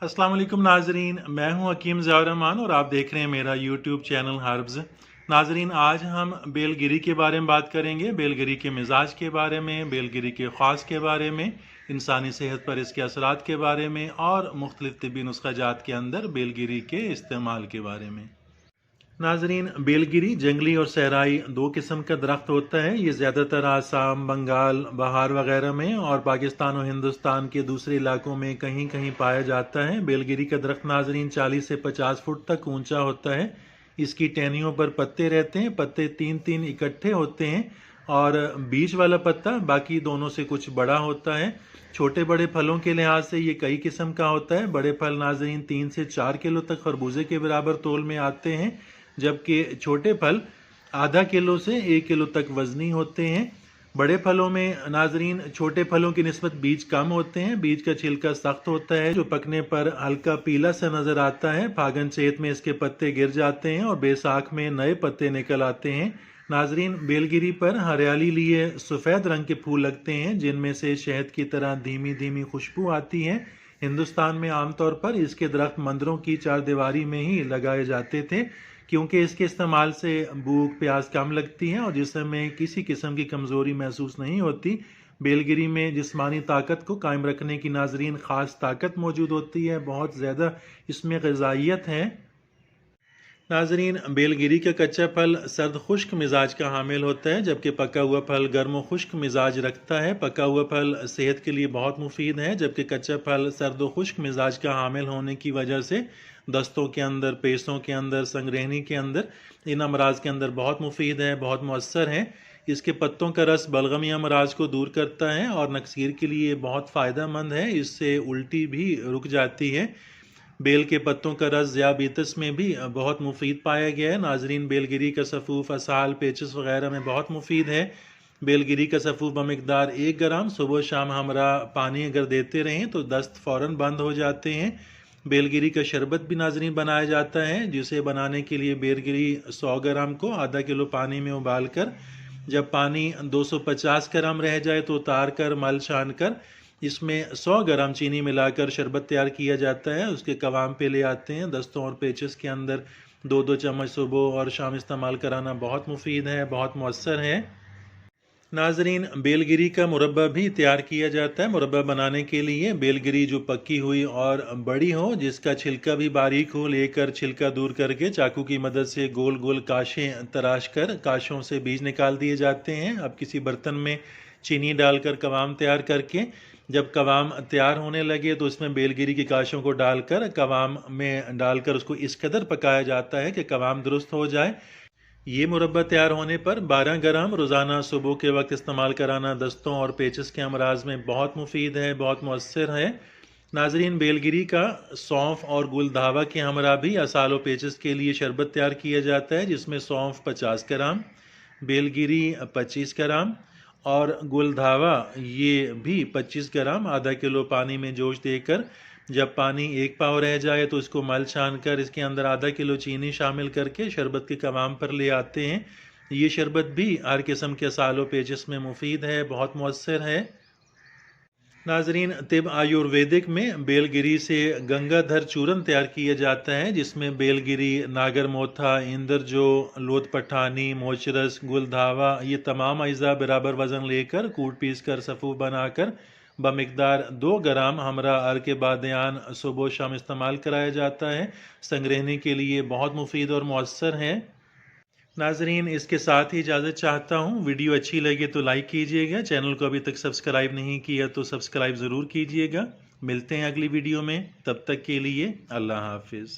अस्सलाम वालेकुम नाजरीन, मैं हूं हकीम ज़ियाउर रहमान और आप देख रहे हैं मेरा यूट्यूब चैनल हर्ब्स। नाजरीन, आज हम बेलगिरी के बारे में बात करेंगे, बेलगिरी के मिजाज के बारे में, बेलगिरी के ख़ास के बारे में, इंसानी सेहत पर इसके असरात के बारे में और मुख्तलिफ तिब्बी नुस्ख़ाजात के अंदर बेलगिरी के इस्तेमाल के बारे में। नाजरीन, बेलगिरी जंगली और सहराई दो किस्म का दरख्त होता है। ये ज़्यादातर आसाम, बंगाल, बहार वगैरह में और पाकिस्तान और हिंदुस्तान के दूसरे इलाकों में कहीं कहीं पाया जाता है। बेलगिरी का दरख्त नाजरीन 40 से 50 फुट तक ऊंचा होता है। इसकी टहनियों पर पत्ते रहते हैं, पत्ते तीन तीन इकट्ठे होते हैं और बीच वाला पत्ता बाकी दोनों से कुछ बड़ा होता है। छोटे बड़े फलों के लिहाज से ये कई किस्म का होता है। बड़े फल नाजरीन 3 से 4 किलो तक खरबूजे के बराबर तोल में आते हैं, जबकि छोटे फल आधा किलो से 1 किलो तक वजनी होते हैं। बड़े फलों में नाजरीन छोटे फलों की निस्बत बीज कम होते हैं। बीज का छिलका सख्त होता है जो पकने पर हल्का पीला सा नजर आता है। फागन चेत में इसके पत्ते गिर जाते हैं और बैसाख में नए पत्ते निकल आते हैं। नाजरीन, बेलगिरी पर हरियाली लिए सफ़ेद रंग के फूल लगते हैं जिनमें से शहद की तरह धीमी धीमी खुशबू आती है। हिंदुस्तान में आमतौर पर इसके दरख्त मंदिरों की चारदीवारी में ही लगाए जाते थे क्योंकि इसके इस्तेमाल से भूख प्यास कम लगती है और जिस्म में किसी किस्म की कमज़ोरी महसूस नहीं होती। बेलगिरी में जिस्मानी ताकत को कायम रखने की नाजरीन ख़ास ताकत मौजूद होती है, बहुत ज़्यादा इसमें ग़िज़ाइयत है। नाजरीन, बेलगिरी का कच्चा फल सर्द खुश्क मिजाज का हामिल होता है, जबकि पका हुआ फल गर्म खुश्क मिजाज रखता है। पका हुआ फल सेहत के लिए बहुत मुफीद है, जबकि कच्चा फल सर्द व खुश्क मिजाज का हामिल होने की वजह से दस्तों के अंदर, पेशों के अंदर, संगरेहनी के अंदर, इन अमराज के अंदर बहुत मुफीद है, बहुत मौसर है। इसके पत्तों का रस बलगमी अमराज को दूर करता है और नक्सीर के लिए बहुत फ़ायदेमंद है, इससे उल्टी भी रुक जाती है। बेल के पत्तों का रस ज़ियाबीतस में भी बहुत मुफीद पाया गया है। नाजरीन, बेलगिरी का सफ़ूफ असाल, पेचिस वगैरह में बहुत मुफीद है। बेलगिरी का सफ़ूफ बमिकदार 1 ग्राम सुबह शाम हमरा पानी अगर देते रहें तो दस्त फ़ौरन बंद हो जाते हैं। बेलगिरी का शरबत भी नाजरीन बनाया जाता है, जिसे बनाने के लिए बेलगिरी 100 ग्राम को आधा किलो पानी में उबाल कर जब पानी 250 ग्राम रह जाए तो उतार कर मल छान कर इसमें 100 ग्राम चीनी मिलाकर शरबत तैयार किया जाता है। उसके कवाम पे ले आते हैं। दस्तों और पेचिस के अंदर 2-2 चम्मच सुबह और शाम इस्तेमाल कराना बहुत मुफीद है, बहुत मौसर है। नाजरीन, बेलगिरी का मुरब्बा भी तैयार किया जाता है। मुरब्बा बनाने के लिए बेलगिरी जो पकी हुई और बड़ी हो, जिसका छिलका भी बारीक हो, लेकर छिलका दूर करके चाकू की मदद से गोल गोल काशें तराश कर काशों से बीज निकाल दिए जाते हैं। अब किसी बर्तन में चीनी डालकर कवाम तैयार करके जब कवाम तैयार होने लगे तो उसमें बेलगिरी की काशों को डालकर कवाम में डालकर उसको इस कदर पकाया जाता है कि कवाम दुरुस्त हो जाए। ये मुरब्बा तैयार होने पर 12 ग्राम रोज़ाना सुबह के वक्त इस्तेमाल कराना दस्तों और पेचिस के अमराज में बहुत मुफीद है, बहुत मौसर है। नाजरीन, बेलगिरी का सौंफ और गुलधावा के हमरा भी असाल व पेचिस के लिए शरबत तैयार किया जाता है, जिसमें सौंफ 50 ग्राम, बेलगिरी 25 ग्राम और गुलधावा ये भी 25 ग्राम आधा किलो पानी में जोश देकर जब पानी 1 पाव रह जाए तो इसको मल छान कर इसके अंदर आधा किलो चीनी शामिल करके शरबत के कवाम पर ले आते हैं। ये शरबत भी हर किस्म के सालों पेचिस में मुफीद है, बहुत मौसर है। नाजरीन, तिब आयुर्वेदिक में बेलगिरी से गंगाधर चूरन तैयार किया जाता है, जिसमें बेलगिरी, नागर मोथा, इंदरजो, लोथ पठानी, मोचरस, गुलधावा ये तमाम अज्जा बराबर वज़न लेकर कूट पीस कर सफ़ूफ बनाकर बमिकदार 2 ग्राम हमरा अर के बादयान सुबह शाम इस्तेमाल कराया जाता है। संगरहने के लिए बहुत मुफीद और मौसर है। नाजरीन, इसके साथ ही इजाज़त चाहता हूँ। वीडियो अच्छी लगे तो लाइक कीजिएगा, चैनल को अभी तक सब्सक्राइब नहीं किया तो सब्सक्राइब ज़रूर कीजिएगा। मिलते हैं अगली वीडियो में, तब तक के लिए अल्लाह हाफिज़।